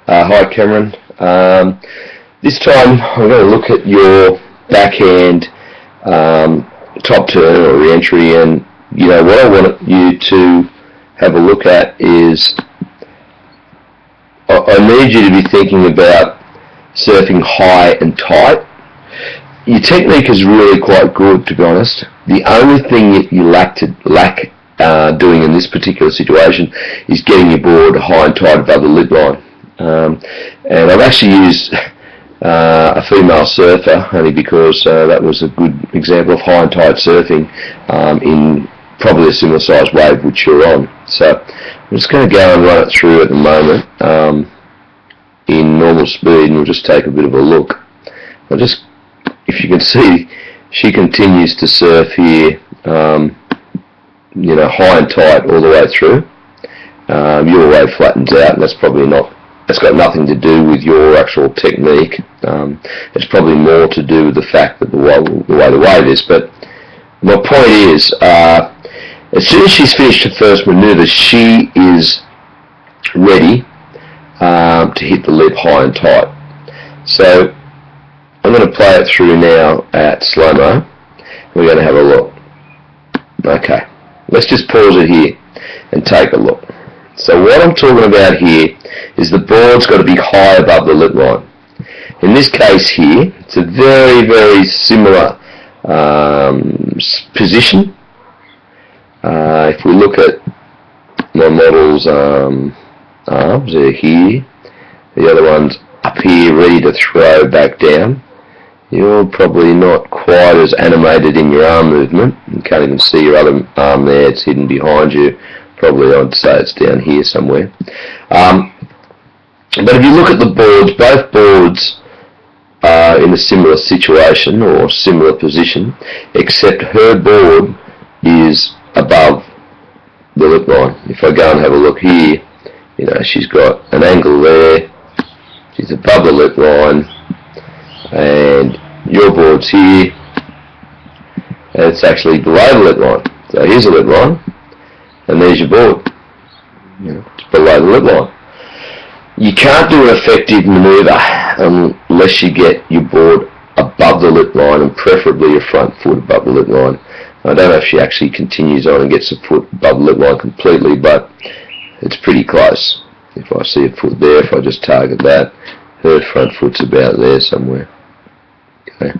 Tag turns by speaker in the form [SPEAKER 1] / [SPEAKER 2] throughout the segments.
[SPEAKER 1] Hi Cameron. This time I'm going to look at your backhand top turn or re-entry, and what I want you to have a look at is I need you to be thinking about surfing high and tight. Your technique is really quite good, to be honest. The only thing that you lack doing in this particular situation is getting your board high and tight above the lip line. And I've actually used a female surfer only because that was a good example of high and tight surfing in probably a similar sized wave which you're on. So I'm just going to go and run it through at the moment in normal speed, and we'll just take a bit of a look. If you can see, she continues to surf here, high and tight all the way through. Your wave flattens out, and that's got nothing to do with your actual technique. It's probably more to do with the fact that the way the wave is. But my point is, as soon as she's finished her first manoeuvre, she is ready to hit the lip high and tight. So I'm going to play it through now at slow-mo. We're going to have a look. Okay, let's just pause it here and take a look. So what I'm talking about here is the board's got to be high above the lip line. In this case here, it's a very, very similar position. If we look at my model's arms, they're here. The other one's up here, ready to throw back down. You're probably not quite as animated in your arm movement. You can't even see your other arm there, it's hidden behind you. Probably I'd say it's down here somewhere. But if you look at the boards, both boards are in a similar situation or similar position, except her board is above the lip line. If I go and have a look here, she's got an angle there, she's above the lip line, and your board's here, and it's actually below the lip line. So here's the lip line, and there's your board. It's below the lip line. You can't do an effective manoeuvre unless you get your board above the lip line, and preferably your front foot above the lip line. I don't know if she actually continues on and gets the foot above the lip line completely, but it's pretty close. If I see a foot there, if I just target that, her front foot's about there somewhere. Okay.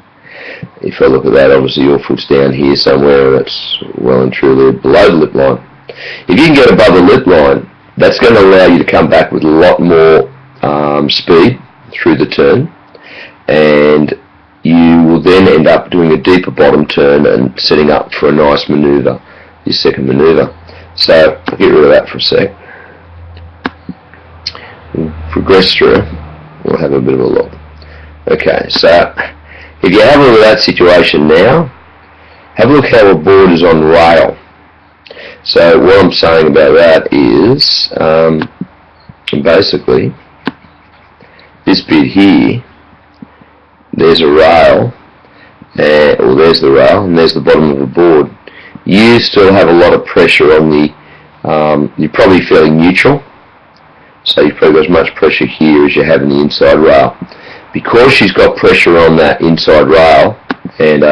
[SPEAKER 1] If I look at that, obviously your foot's down here somewhere, and that's well and truly below the lip line. If you can get above the lip line, that's going to allow you to come back with a lot more speed through the turn, and you will then end up doing a deeper bottom turn and setting up for a nice manoeuvre, your second manoeuvre. So I'll get rid of that for a sec. We'll progress through. We'll have a bit of a look. Okay, so if you have a look at that situation now, have a look how a board is on rail. So what I'm saying about that is, basically, this bit here, there's a rail, or there's the rail, and there's the bottom of the board. You still have a lot of pressure on the, you're probably fairly neutral, so you've probably got as much pressure here as you have in the inside rail. Because she's got pressure on that inside rail, and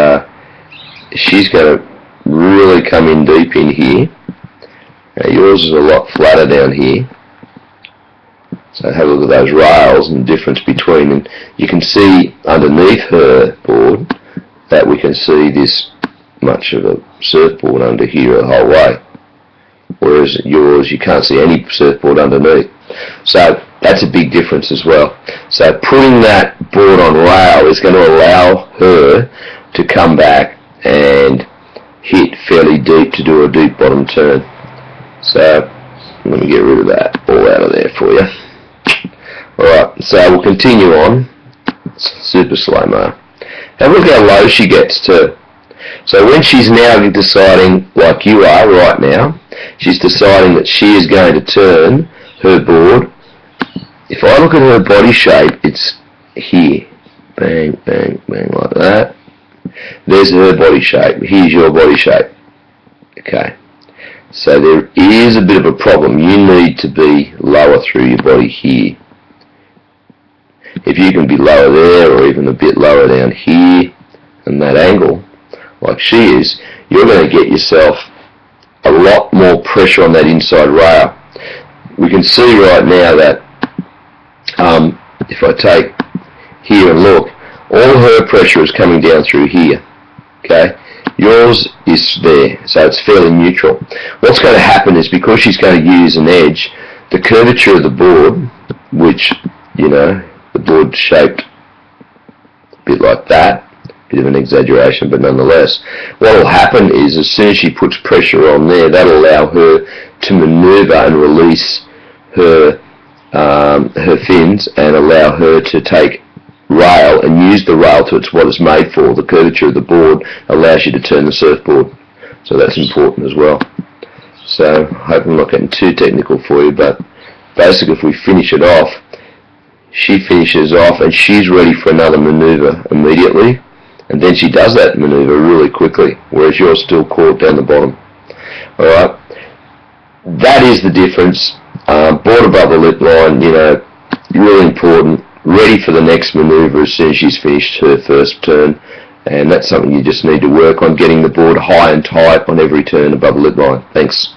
[SPEAKER 1] she's going to really come in deep in here. Now yours is a lot flatter down here. So have a look at those rails and the difference between them. You can see underneath her board that we can see this much of a surfboard under here the whole way. Whereas yours, you can't see any surfboard underneath. So that's a big difference as well. So putting that board on rail is going to allow her to come back and hit fairly deep to do a deep bottom turn. So I'm going to get rid of that all out of there for you. Alright, so we'll continue on. Super slow-mo. Have a look how low she gets too. So when she's now deciding, like you are right now, she's deciding that she is going to turn her board. If I look at her body shape, it's here. Bang, bang, bang, like that. There's her body shape. Here's your body shape. Okay. So there is a bit of a problem. You need to be lower through your body here. If you can be lower there, or even a bit lower down here, and that angle, like she is, you're going to get yourself a lot more pressure on that inside rail. We can see right now that if I take here and look, all her pressure is coming down through here. Okay, yours is there, so it's fairly neutral. What's going to happen is, because she's going to use an edge, the curvature of the board, which, you know, the board shaped a bit like that, bit of an exaggeration, but nonetheless, what will happen is, as soon as she puts pressure on there, that'll allow her to maneuver and release her fins, and allow her to take rail and use the rail to what it's made for. The curvature of the board allows you to turn the surfboard, so that's important as well. So I hope I'm not getting too technical for you, but basically, if we finish it off, she finishes off and she's ready for another maneuver immediately, and then she does that maneuver really quickly, whereas you're still caught down the bottom. Alright, that is the difference. Board above the lip line, you know, really important. Ready for the next maneuver as soon as she's finished her first turn, and that's something you just need to work on, getting the board high and tight on every turn above the lip line. Thanks.